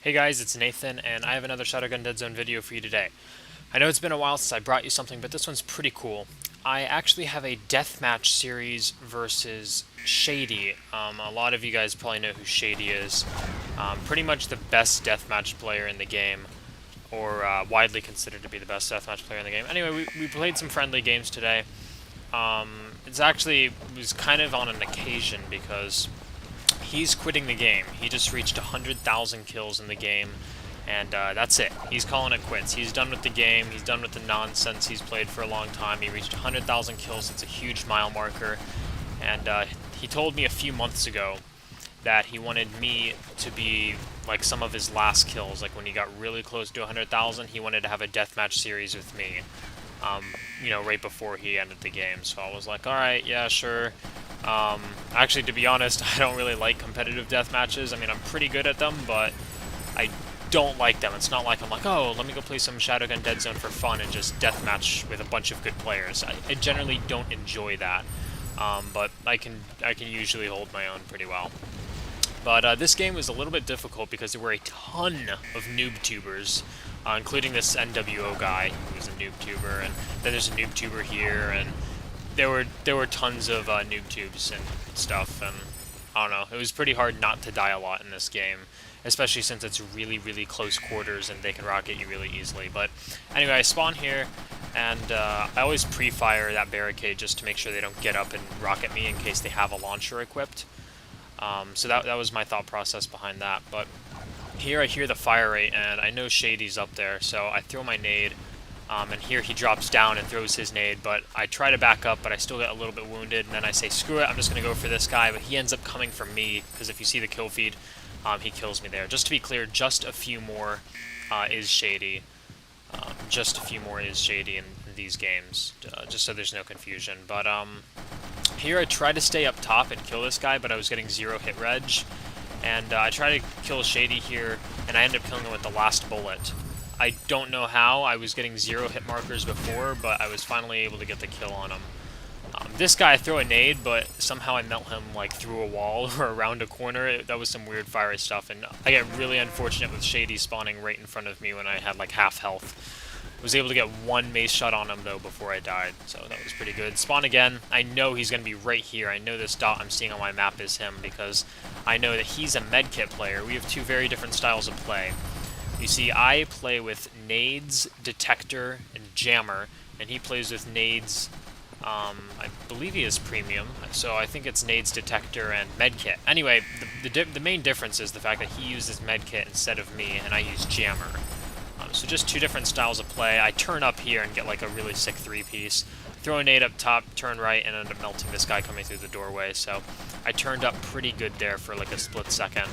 Hey guys, it's Nathan, and I have another Shotgun Dead Zone video for you today. I know it's been a while since I brought you something, but this one's pretty cool. I actually have a deathmatch series versus Shady. A lot of you guys probably know who Shady is. Pretty much the best deathmatch player in the game, or widely considered to be the best deathmatch player in the game. Anyway, we played some friendly games today. It was kind of on an occasion because he's quitting the game. He just reached 100,000 kills in the game, and that's it. He's calling it quits. He's done with the game. He's done with the nonsense he's played for a long time. He reached 100,000 kills. It's a huge mile marker, and he told me a few months ago that he wanted me to be like some of his last kills. Like when he got really close to 100,000, he wanted to have a deathmatch series with me. Right before he ended the game. So I was like, alright, yeah, sure. Actually, to be honest, I don't really like competitive death matches. I mean, I'm pretty good at them, but I don't like them. It's not like I'm like, oh, let me go play some Shotgun Dead Zone for fun and just deathmatch with a bunch of good players. I generally don't enjoy that, but I can usually hold my own pretty well. But this game was a little bit difficult because there were a ton of noob tubers, including this NWO guy who was a noob tuber, and then there's a noob tuber here, and there were tons of noob tubes and stuff, and I don't know. It was pretty hard not to die a lot in this game, especially since it's really, really close quarters and they can rocket you really easily. But anyway, I spawn here, and I always pre-fire that barricade just to make sure they don't get up and rocket me in case they have a launcher equipped. So that was my thought process behind that. But here I hear the fire rate, and I know Shady's up there, so I throw my nade. And here he drops down and throws his nade, but I try to back up, but I still get a little bit wounded, and then I say, screw it, I'm just going to go for this guy, but he ends up coming for me, because if you see the kill feed, he kills me there. Just to be clear, just a few more is Shady. Just a few more is Shady in these games, just so there's no confusion. But here I try to stay up top and kill this guy, but I was getting 0 hit reg, and I try to kill Shady here, and I end up killing him with the last bullet. I don't know how. I was getting 0 hit markers before, but I was finally able to get the kill on him. This guy, I throw a nade, but somehow I melt him like through a wall or around a corner. That was some weird fiery stuff, and I get really unfortunate with Shady spawning right in front of me when I had like half health. Was able to get one mace shot on him though before I died, so that was pretty good. Spawn again. I know he's going to be right here. I know this dot I'm seeing on my map is him because I know that he's a medkit player. We have two very different styles of play. You see, I play with nades, detector, and jammer, and he plays with nades. I believe he is premium, so I think it's nades, detector, and medkit. Anyway, the main difference is the fact that he uses medkit instead of me, and I use jammer. So just two different styles of play. I turn up here and get like a really sick 3-piece. Throw a nade up top, turn right, and end up melting this guy coming through the doorway. So I turned up pretty good there for like a split second.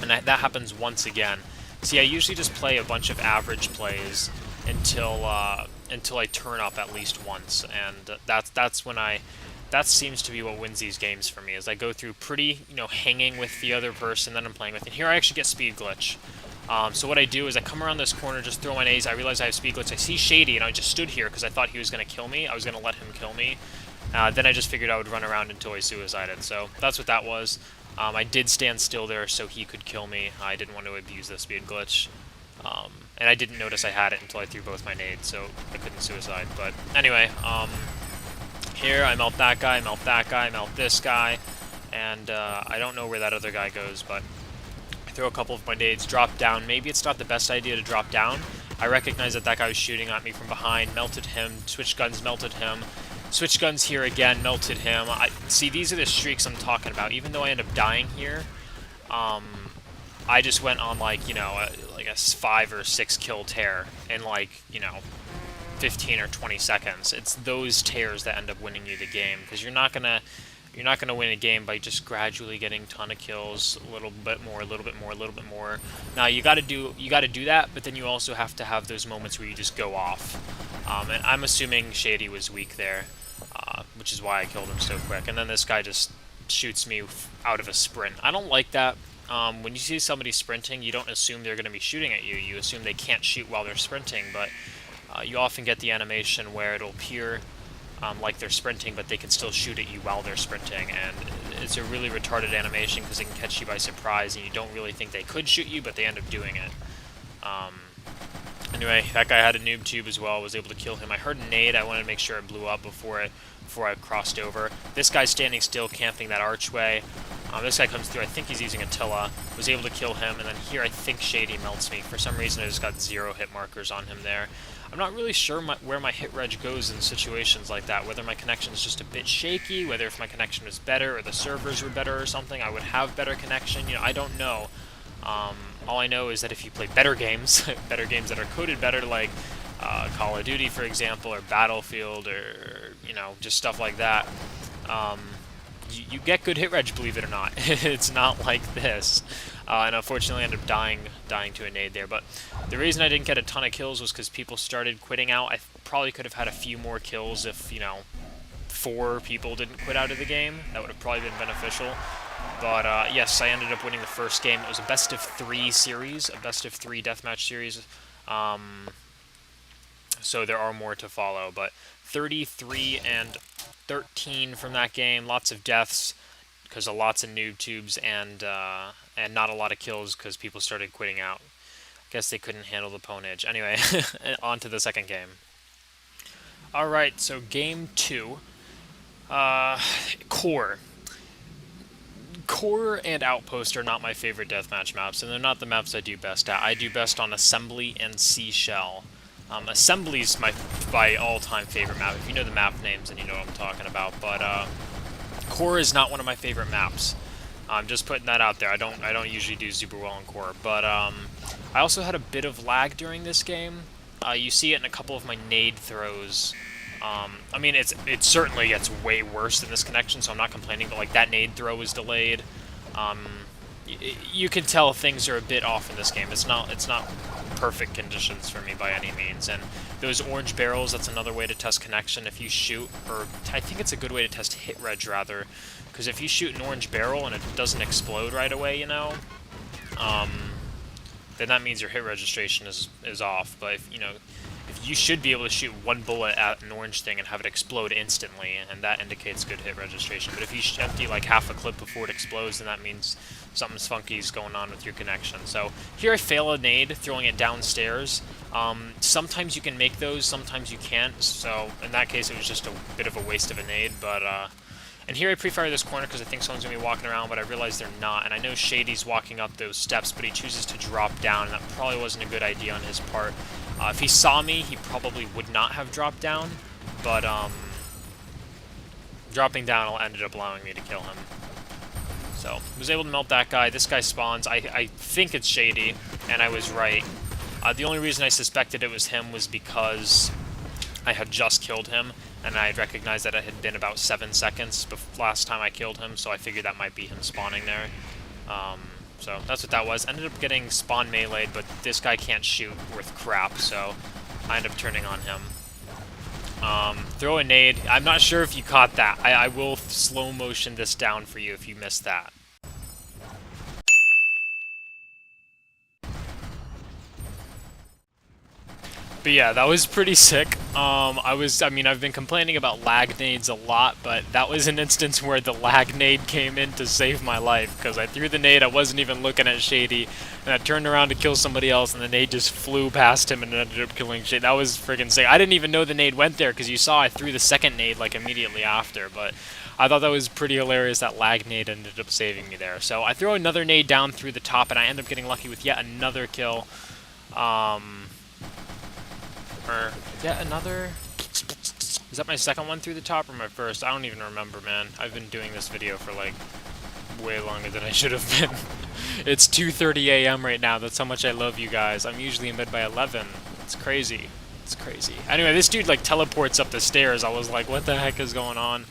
And that happens once again. See, I usually just play a bunch of average plays until I turn up at least once, and that seems to be what wins these games for me. Is I go through pretty, hanging with the other person that I'm playing with, and here I actually get speed glitch. So what I do is I come around this corner, just throw my nades. I realize I have speed glitch. I see Shady, and I just stood here because I thought he was going to kill me. I was going to let him kill me. Then I just figured I would run around until I suicided. So that's what that was. I did stand still there so he could kill me. I didn't want to abuse the speed glitch. And I didn't notice I had it until I threw both my nades, so I couldn't suicide. But anyway, here I melt that guy, melt this guy, and I don't know where that other guy goes, but I throw a couple of my nades, drop down. Maybe it's not the best idea to drop down. I recognize that that guy was shooting at me from behind, melted him, switch guns melted him. Switch guns here again, melted him. See, these are the streaks I'm talking about. Even though I end up dying here, I just went on like, like a 5 or 6 kill tear in like, 15 or 20 seconds. It's those tears that end up winning you the game, because you're not gonna win a game by just gradually getting a ton of kills, a little bit more, a little bit more, a little bit more. Now you gotta do that, but then you also have to have those moments where you just go off. And I'm assuming Shady was weak there, which is why I killed him so quick. And then this guy just shoots me out of a sprint. I don't like that. When you see somebody sprinting, you don't assume they're going to be shooting at you. You assume they can't shoot while they're sprinting, but you often get the animation where it'll appear like they're sprinting, but they can still shoot at you while they're sprinting, and it's a really retarded animation because it can catch you by surprise, and you don't really think they could shoot you, but they end up doing it. Anyway, that guy had a noob tube as well, was able to kill him. I heard a nade, I wanted to make sure it blew up before I crossed over. This guy's standing still, camping that archway. This guy comes through, I think he's using Attila, was able to kill him, and then here I think Shady melts me. For some reason I just got 0 hit markers on him there. I'm not really sure where my hit reg goes in situations like that, whether my connection is just a bit shaky, whether if my connection was better or the servers were better or something, I would have better connection, you know, I don't know. All I know is that if you play better games, better games that are coded better, like Call of Duty, for example, or Battlefield, or, you know, just stuff like that, you get good hit reg, believe it or not. It's not like this. And unfortunately I ended up dying to a nade there. But the reason I didn't get a ton of kills was because people started quitting out. I probably could have had a few more kills if, you know, 4 people didn't quit out of the game. That would have probably been beneficial. But yes, I ended up winning the first game. It was a best of 3 series, a best of 3 deathmatch series. So there are more to follow. But 33 and 13 from that game, lots of deaths because of lots of noob tubes, and not a lot of kills because people started quitting out. Guess they couldn't handle the pwn edge. Anyway, on to the second game. Alright, so game 2. Core. Core and Outpost are not my favorite deathmatch maps, and they're not the maps I do best at. I do best on Assembly and Seashell. Assembly's my all-time favorite map. If you know the map names, then you know what I'm talking about. But Core is not one of my favorite maps. I'm just putting that out there. I don't usually do super well in Core, but I also had a bit of lag during this game. You see it in a couple of my nade throws. I mean, it certainly gets way worse than this connection, so I'm not complaining, but like that nade throw was delayed. You can tell things are a bit off in this game. It's not perfect conditions for me by any means, and those orange barrels, that's another way to test connection. If you shoot, or I think it's a good way to test hit reg rather, because if you shoot an orange barrel and it doesn't explode right away, you know, then that means your hit registration is off. But if, you know, if you should be able to shoot one bullet at an orange thing and have it explode instantly, and that indicates good hit registration. But if you empty like half a clip before it explodes, then that means something's funky is going on with your connection. So here I fail a nade, throwing it downstairs. Sometimes you can make those, sometimes you can't. So in that case, it was just a bit of a waste of a nade. But and here I pre-fire this corner because I think someone's going to be walking around, but I realize they're not. And I know Shady's walking up those steps, but he chooses to drop down, and that probably wasn't a good idea on his part. If he saw me, he probably would not have dropped down, but dropping down ended up allowing me to kill him. So, was able to melt that guy. This guy spawns. I think it's Shady, and I was right. The only reason I suspected it was him was because I had just killed him, and I had recognized that it had been about 7 seconds last time I killed him, so I figured that might be him spawning there. So that's what that was. Ended up getting spawn meleeed, but this guy can't shoot worth crap, so I ended up turning on him. Throw a nade. I'm not sure if you caught that. I will slow motion this down for you if you missed that. But yeah, that was pretty sick. I mean, I've been complaining about lag nades a lot, but that was an instance where the lag nade came in to save my life, because I threw the nade, I wasn't even looking at Shady, and I turned around to kill somebody else, and the nade just flew past him and ended up killing Shady. That was friggin' sick. I didn't even know the nade went there, because you saw I threw the second nade, like, immediately after, but I thought that was pretty hilarious. That lag nade ended up saving me there. So I throw another nade down through the top, and I end up getting lucky with yet another kill. Or yet another... Is that my second one through the top or my first? I don't even remember, man. I've been doing this video for, like, way longer than I should have been. It's 2:30 a.m. right now. That's how much I love you guys. I'm usually in bed by 11. It's crazy. It's crazy. Anyway, this dude, like, teleports up the stairs. I was like, what the heck is going on?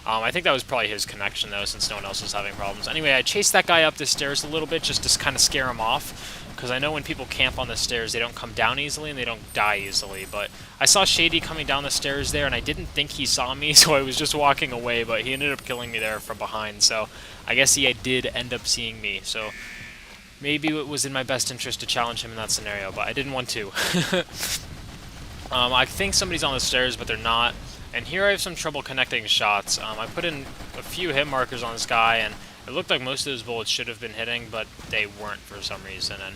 I think that was probably his connection, though, since no one else was having problems. Anyway, I chased that guy up the stairs a little bit just to kind of scare him off, because I know when people camp on the stairs, they don't come down easily and they don't die easily. But I saw Shady coming down the stairs there, and I didn't think he saw me, so I was just walking away, but he ended up killing me there from behind. So I guess he did end up seeing me. So maybe it was in my best interest to challenge him in that scenario, but I didn't want to. I think somebody's on the stairs, but they're not. And here I have some trouble connecting shots. I put in a few hit markers on this guy, and it looked like most of those bullets should have been hitting, but they weren't for some reason. And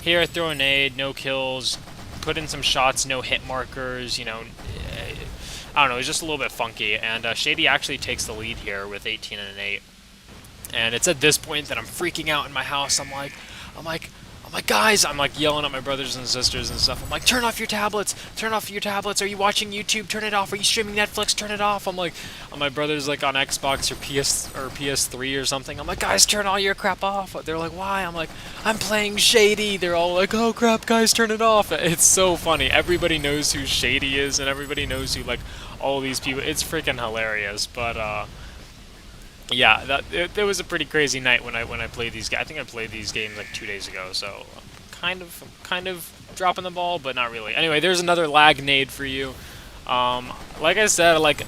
here I throw a nade, no kills, put in some shots, no hit markers, you know, I don't know, it's just a little bit funky. And Shady actually takes the lead here with 18 and an 8. And it's at this point that I'm freaking out in my house. I'm like, guys, I'm like yelling at my brothers and sisters and stuff. I'm like, turn off your tablets, turn off your tablets. Are you watching YouTube? Turn it off. Are you streaming Netflix? Turn it off. I'm like, my brother's like on Xbox or PS3 or something. I'm like, guys, turn all your crap off. They're like, why? I'm like, I'm playing Shady. They're all like, oh crap, guys, turn it off. It's so funny. Everybody knows who Shady is, and everybody knows who like all these people. It's freaking hilarious. But yeah, it was a pretty crazy night when I played these games. I think I played these games like 2 days ago, so kind of dropping the ball, but not really. Anyway, there's another lag nade for you. Like I said, like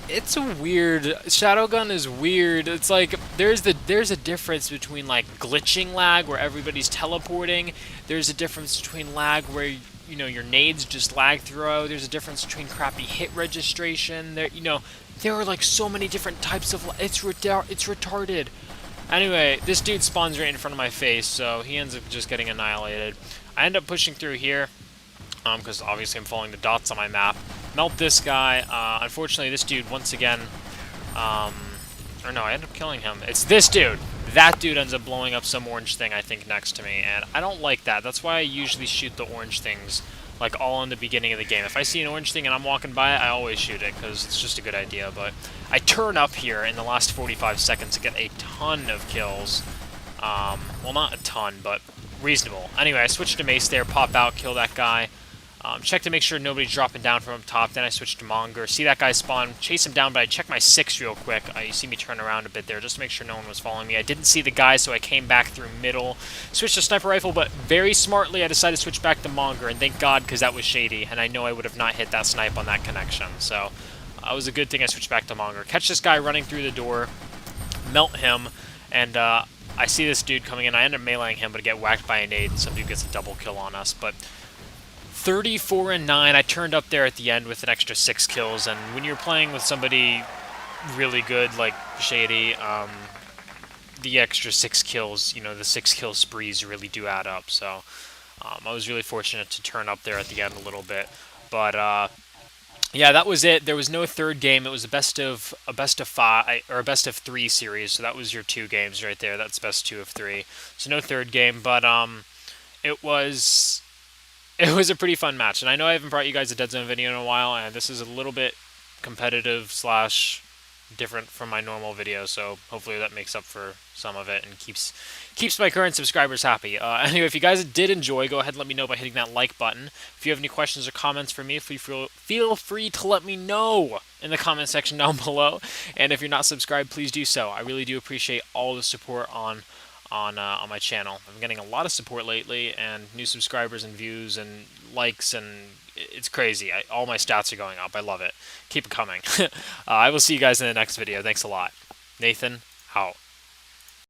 it's a weird Shadowgun is weird. It's like there's a difference between like glitching lag where everybody's teleporting. There's a difference between lag where you know your nades just lag throughout. There's a difference between crappy hit registration. There are like so many different types of. It's retarded. Anyway, this dude spawns right in front of my face, so he ends up just getting annihilated. I end up pushing through here, because obviously I'm following the dots on my map. Melt this guy. Unfortunately, this dude once again. Or no, I end up killing him. It's this dude. That dude ends up blowing up some orange thing, I think, next to me, and I don't like that. That's why I usually shoot the orange things, like, all in the beginning of the game. If I see an orange thing and I'm walking by it, I always shoot it, because it's just a good idea, but I turn up here in the last 45 seconds to get a ton of kills. Well, not a ton, but reasonable. Anyway, I switched to Mace there, pop out, kill that guy. Check to make sure nobody's dropping down from up top. Then I switch to Monger. See that guy spawn, chase him down, but I check my 6 real quick. You see me turn around a bit there just to make sure no one was following me. I didn't see the guy, so I came back through middle. Switched to Sniper Rifle, but very smartly I decided to switch back to Monger, and thank God, because that was Shady, and I know I would have not hit that snipe on that connection. So it was a good thing I switched back to Monger. Catch this guy running through the door, melt him, and I see this dude coming in. I end up meleeing him, but I get whacked by a nade, and some dude gets a double kill on us. But 34 and 9, I turned up there at the end with an extra 6 kills, and when you're playing with somebody really good like Shady, the extra 6 kills, you know, the 6 kill sprees really do add up. So I was really fortunate to turn up there at the end a little bit. But yeah, that was it. There was no third game. It was a best of 5 or a best of 3 series. So that was your 2 games right there. That's best 2 of 3. So no third game, but it was a pretty fun match, and I know I haven't brought you guys a Dead Zone video in a while, and this is a little bit competitive slash different from my normal video, so hopefully that makes up for some of it and keeps my current subscribers happy. Anyway, if you guys did enjoy, go ahead and let me know by hitting that like button. If you have any questions or comments for me, feel free to let me know in the comment section down below, and if you're not subscribed, please do so. I really do appreciate all the support on my channel. I'm getting a lot of support lately, and new subscribers and views and likes, and it's crazy. All my stats are going up. I love it. Keep it coming. I will see you guys in the next video. Thanks a lot. Nathan, out.